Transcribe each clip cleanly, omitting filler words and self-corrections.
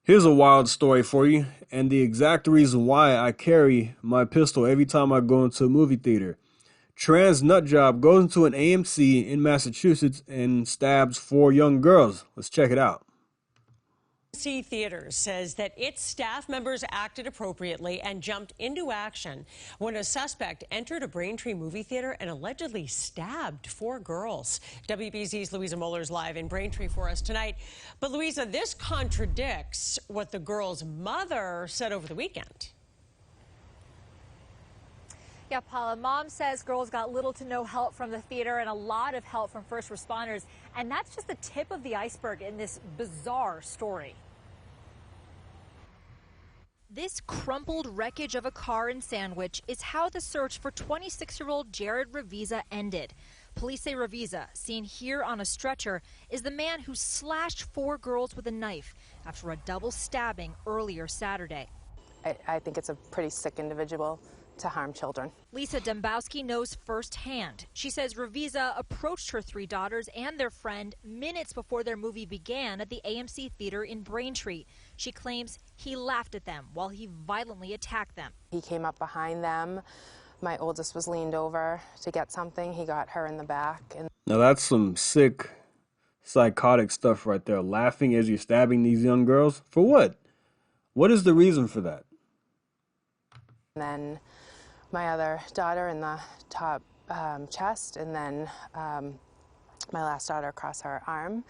Here's a wild story for you, and the exact reason why I carry my pistol every time I go into a movie theater. Trans nut job goes into an AMC in Massachusetts and stabs four young girls. Let's check it out. AMC Theaters says that its staff members acted appropriately and jumped into action when a suspect entered a Braintree movie theater and allegedly stabbed four girls. WBZ's Louisa Moeller's live in Braintree for us tonight. But Louisa, this contradicts what the girl's mother said over the weekend. Yeah, Paula, mom says girls got little to no help from the theater and a lot of help from first responders. And that's just the tip of the iceberg in this bizarre story. This crumpled wreckage of a car in Sandwich is how the search for 26-year-old Jared Ravizza ended. Police say Ravizza, seen here on a stretcher, is the man who slashed four girls with a knife after a double stabbing earlier Saturday. I think it's a pretty sick individual to harm children. Lisa Dembowski knows firsthand. She says Ravizza approached her three daughters and their friend minutes before their movie began at the AMC Theater in Braintree. She claims he laughed at them while he violently attacked them. He came up behind them. My oldest was leaned over to get something. He got her in the back. Now that's some sick, psychotic stuff right there. Laughing as you're stabbing these young girls? For what? What is the reason for that? And then my other daughter in the top chest, and then my last daughter across her arm,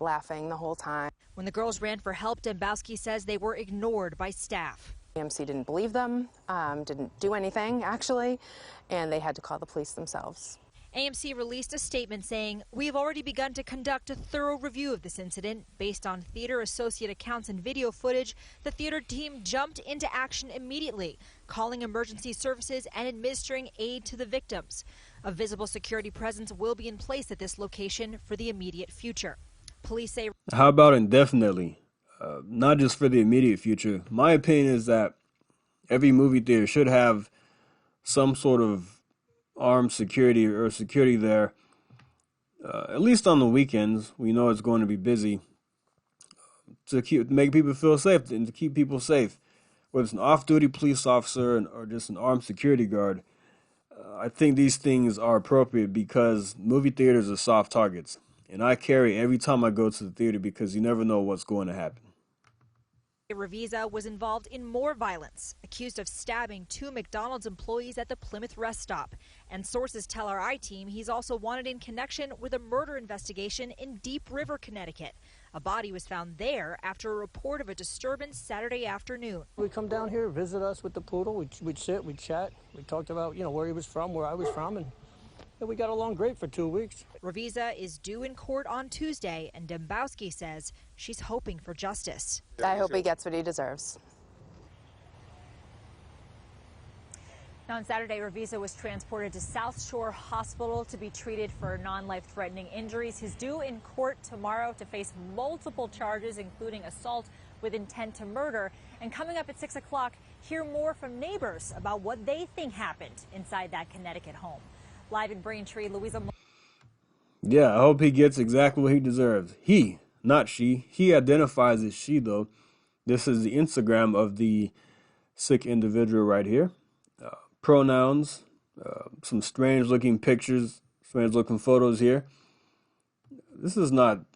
laughing the whole time. When the girls ran for help, Dembowski says they were ignored by staff. AMC didn't believe them, didn't do anything, actually, and they had to call the police themselves. AMC released a statement saying, "We have already begun to conduct a thorough review of this incident. Based on theater associate accounts and video footage, the theater team jumped into action immediately, calling emergency services and administering aid to the victims. A visible security presence will be in place at this location for the immediate future." Police say, How about indefinitely? Not just for the immediate future. My opinion is that every movie theater should have some sort of armed security or security there, at least on the weekends. We know it's going to be busy, to make people feel safe and to keep people safe. Whether it's an off-duty police officer or just an armed security guard, I think these things are appropriate because movie theaters are soft targets. And I carry every time I go to the theater because you never know what's going to happen. Ravizza was involved in more violence, accused of stabbing two McDonald's employees at the Plymouth rest stop. And sources tell our I-team he's also wanted in connection with a murder investigation in Deep River, Connecticut. A body was found there after a report of a disturbance Saturday afternoon. We'd come down here, visit us with the poodle. We'd sit, we'd chat. We talked about, where he was from, where I was from, and we got along great for 2 weeks. Ravizza is due in court on Tuesday, and Dembowski says she's hoping for justice. I hope he gets what he deserves. Now, on Saturday, Ravizza was transported to South Shore Hospital to be treated for non-life-threatening injuries. He's due in court tomorrow to face multiple charges, including assault with intent to murder. And coming up at 6 o'clock, hear more from neighbors about what they think happened inside that Connecticut home. Live in Braintree, Louisa. Yeah, I hope he gets exactly what he deserves. He, not she. He identifies as she, though. This is the Instagram of the sick individual right here. Pronouns, some strange-looking pictures, strange-looking photos here. This is not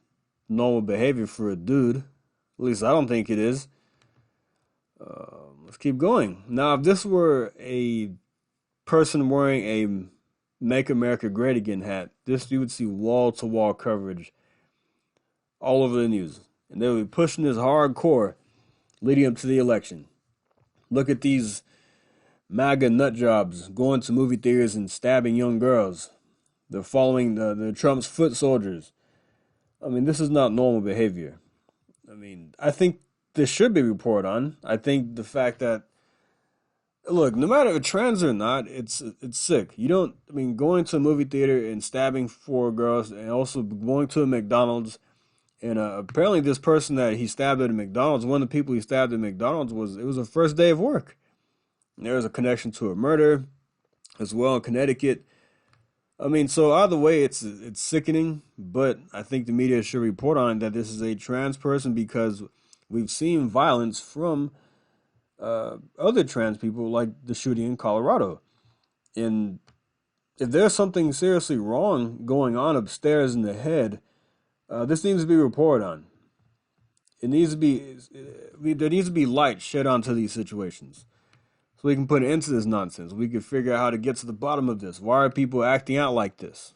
normal behavior for a dude. At least I don't think it is. Let's keep going. Now, if this were a person wearing a Make America Great Again hat, you would see wall-to-wall coverage all over the news. And they would be pushing this hardcore leading up to the election. Look at these MAGA nut jobs going to movie theaters and stabbing young girls. They're following the Trump's foot soldiers. I mean, this is not normal behavior. I mean, I think this should be reported on. I think the fact that, look, no matter if trans or not, it's sick. Going to a movie theater and stabbing four girls and also going to a McDonald's. And apparently this person that he stabbed at a McDonald's, one of the people he stabbed at McDonald's was the first day of work. And there was a connection to a murder as well in Connecticut. I mean, so either way, it's sickening, but I think the media should report on that this is a trans person because We've seen violence from other trans people, like the shooting in Colorado. And if there's something seriously wrong going on upstairs in the head, this needs to be reported on. It needs to be, there needs to be light shed onto these situations, so we can put an end to this nonsense. We can figure out how to get to the bottom of this. Why are people acting out like this?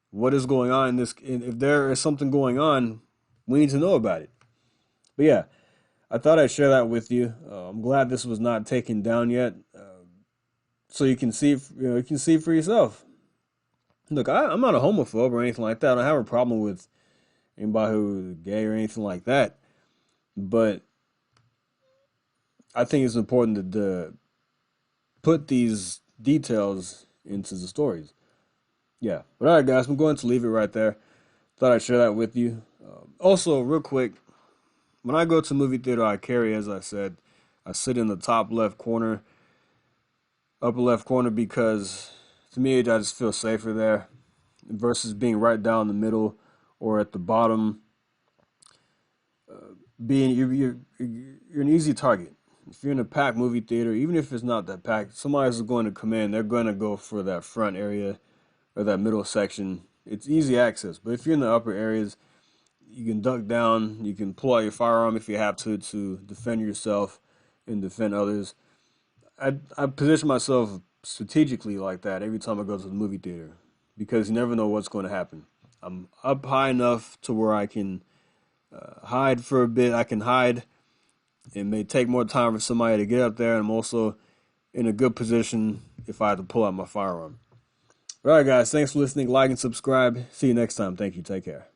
What is going on in this? If there is something going on, we need to know about it. But yeah, I thought I'd share that with you. I'm glad this was not taken down yet, so you can see, you can see for yourself. Look, I'm not a homophobe or anything like that. I don't have a problem with anybody who's gay or anything like that. But I think it's important to put these details into the stories. Yeah. But all right, guys, I'm going to leave it right there. Thought I'd share that with you. Also, real quick, when I go to movie theater, I carry, as I said, I sit in the top left corner, upper left corner, because to me, I just feel safer there versus being right down the middle or at the bottom. You're an easy target. If you're in a packed movie theater, even if it's not that packed, somebody's going to come in. They're going to go for that front area or that middle section. It's easy access. But if you're in the upper areas, you can duck down. You can pull out your firearm if you have to defend yourself and defend others. I position myself strategically like that every time I go to the movie theater, because you never know what's going to happen. I'm up high enough to where I can hide for a bit. I can hide. It may take more time for somebody to get up there, and I'm also in a good position if I have to pull out my firearm. All right, guys, thanks for listening. Like and subscribe. See you next time. Thank you. Take care.